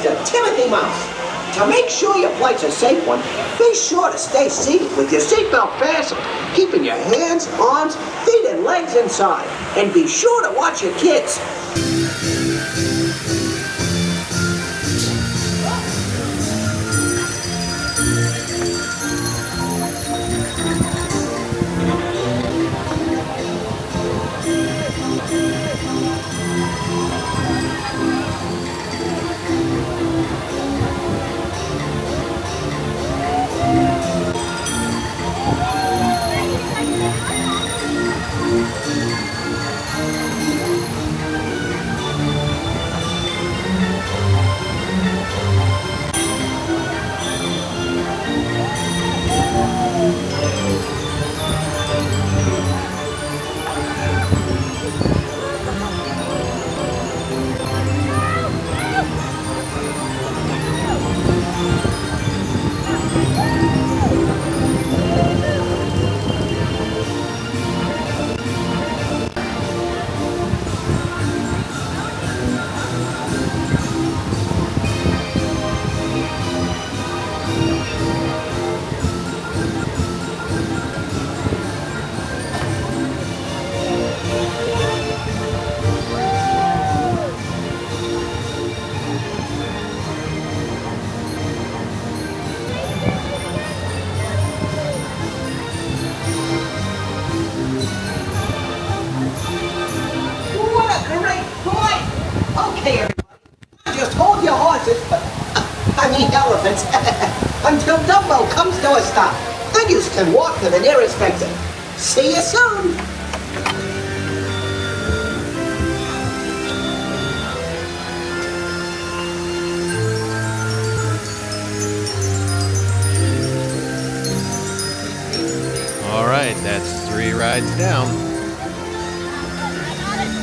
Mr. Timothy Mouse. To make sure your flight's a safe one, be sure to stay seated with your seatbelt fastened, keeping your hands, arms, feet, and legs inside. And be sure to watch your kids. Elephants until Dumbo comes to a stop. Then you can walk to the nearest exit. See you soon. All right, that's 3 rides down.